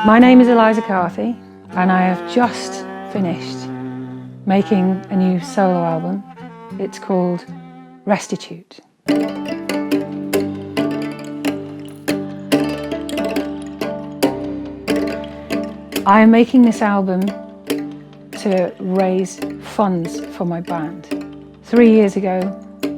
My name is Eliza Carthy and I have just finished making a new solo album. It's called Restitute. I am making this album to raise funds for my band. 3 years ago,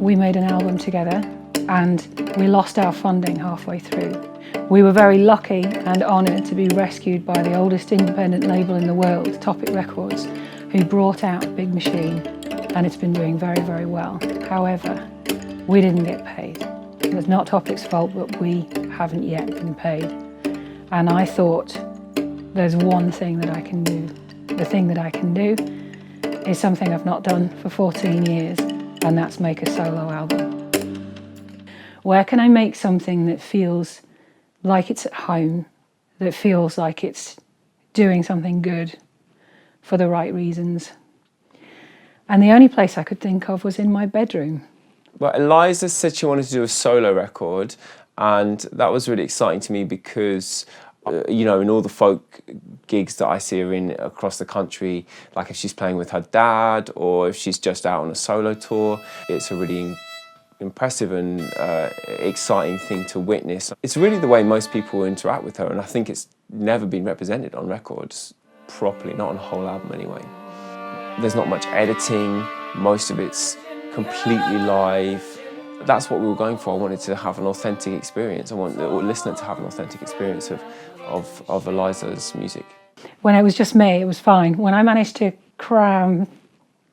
we made an album together and we lost our funding halfway through. We were very lucky and honoured to be rescued by the oldest independent label in the world, Topic Records, who brought out Big Machine, and it's been doing very, very well. However, we didn't get paid. It was not Topic's fault, but we haven't yet been paid. And I thought, there's one thing that I can do. The thing that I can do is something I've not done for 14 years, and that's make a solo album. Where can I make something that feels like it's at home, that feels like it's doing something good for the right reasons? And the only place I could think of was in my bedroom. Well, Eliza said she wanted to do a solo record, and that was really exciting to me because you know, in all the folk gigs that I see her in across the country, like if she's playing with her dad or if she's just out on a solo tour, it's a really impressive and exciting thing to witness. It's really the way most people interact with her, and I think it's never been represented on records properly, not on a whole album anyway. There's not much editing, most of it's completely live. That's what we were going for. I wanted to have an authentic experience. I want the listener to have an authentic experience of Eliza's music. When it was just me, it was fine. When I managed to cram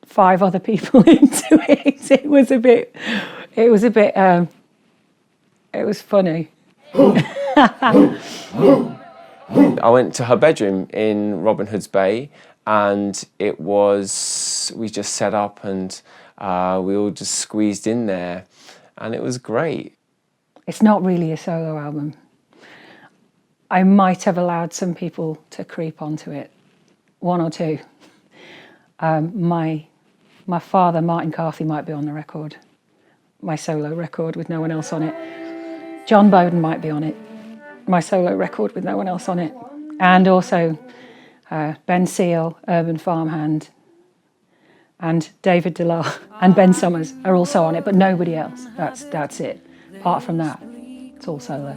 5 other people into it, it was funny. I went to her bedroom in Robin Hood's Bay, and we just set up and we all just squeezed in there, and it was great. It's not really a solo album. I might have allowed some people to creep onto it, 1 or 2. My father, Martin Carthy, might be on the record, my solo record with no one else on it. John Bowden might be on it, my solo record with no one else on it. And also Ben Seal, Urban Farmhand, and David Delar and Ben Summers are also on it, but nobody else. That's it. Apart from that, it's all solo.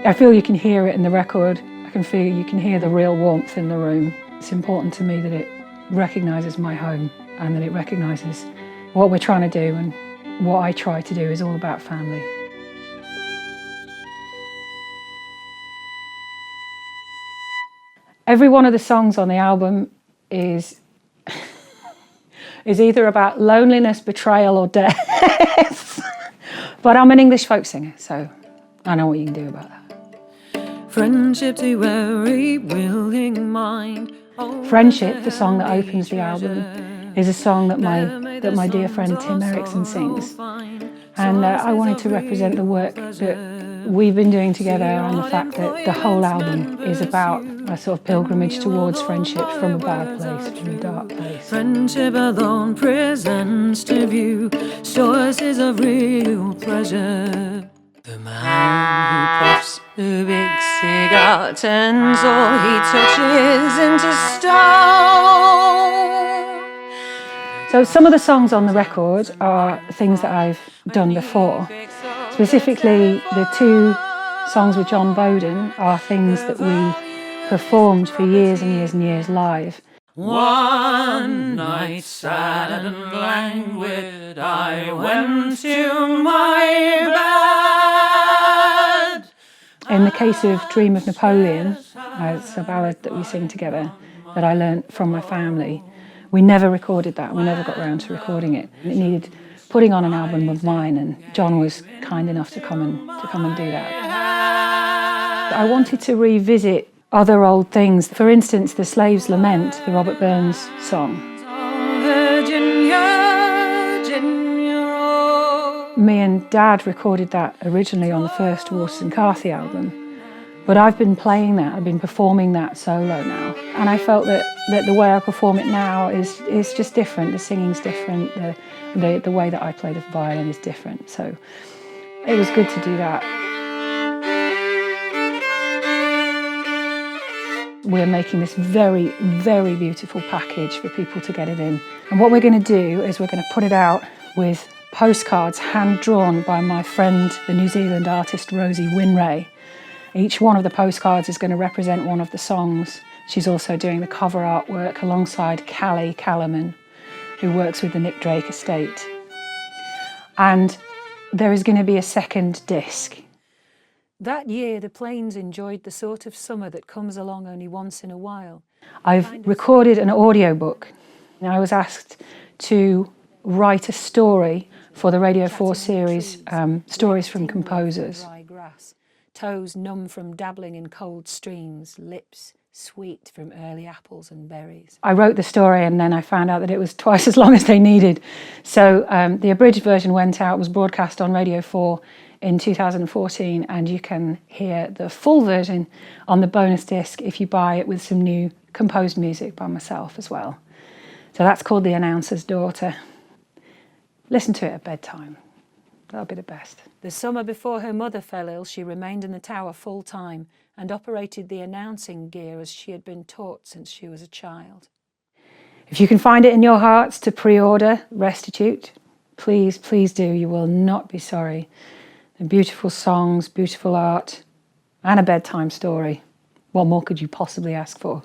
I feel you can hear it in the record. I can feel you can hear the real warmth in the room. It's important to me that it recognises my home and that it recognises what we're trying to do, and what I try to do is all about family. Every one of the songs on the album is either about loneliness, betrayal or death. But I'm an English folk singer, so I know what you can do about that. Friendship to every willing mind. Friendship, the song that opens the album, is a song that my dear friend Tim Erickson sings. And I wanted to represent the work that we've been doing together, and the fact that the whole album is about a sort of pilgrimage towards friendship from a bad place, from a dark place. Friendship alone presents to view sources of real pleasure. The man who puffs the big cigar turns all he touches into stone. So some of the songs on the record are things that I've done before. Specifically, the 2 songs with John Bowden are things that we performed for years and years and years live. One night sad and languid, I went to my bed. In the case of Dream of Napoleon, it's a ballad that we sing together that I learnt from my family. We never recorded that, we never got around to recording it. It needed putting on an album of mine, and John was kind enough to come and do that. I wanted to revisit other old things. For instance, The Slave's Lament, the Robert Burns song. Me and Dad recorded that originally on the first Waters and Carthy album, But I've been playing that, I've been performing that solo now. And I felt that the way I perform it now is just different. The singing's different, the way that I play the violin is different. So it was good to do that. We're making this very, very beautiful package for people to get it in. And what we're going to do is we're going to put it out with postcards hand-drawn by my friend, the New Zealand artist Rosie Winray. Each one of the postcards is going to represent one of the songs. She's also doing the cover artwork alongside Callie Callerman, who works with the Nick Drake estate. And there is going to be a second disc. That year, the Plains enjoyed the sort of summer that comes along only once in a while. I've recorded an audiobook. I was asked to write a story for the Radio 4 series, Stories from Composers. Toes numb from dabbling in cold streams, lips sweet from early apples and berries. I wrote the story and then I found out that it was twice as long as they needed. So the abridged version went out, was broadcast on Radio 4 in 2014, and you can hear the full version on the bonus disc if you buy it with some new composed music by myself as well. So that's called The Announcer's Daughter. Listen to it at bedtime. That'll be the best. The summer before her mother fell ill, she remained in the tower full-time and operated the announcing gear as she had been taught since she was a child. If you can find it in your hearts to pre-order Restitute, please, please do. You will not be sorry. And beautiful songs, beautiful art, and a bedtime story. What more could you possibly ask for?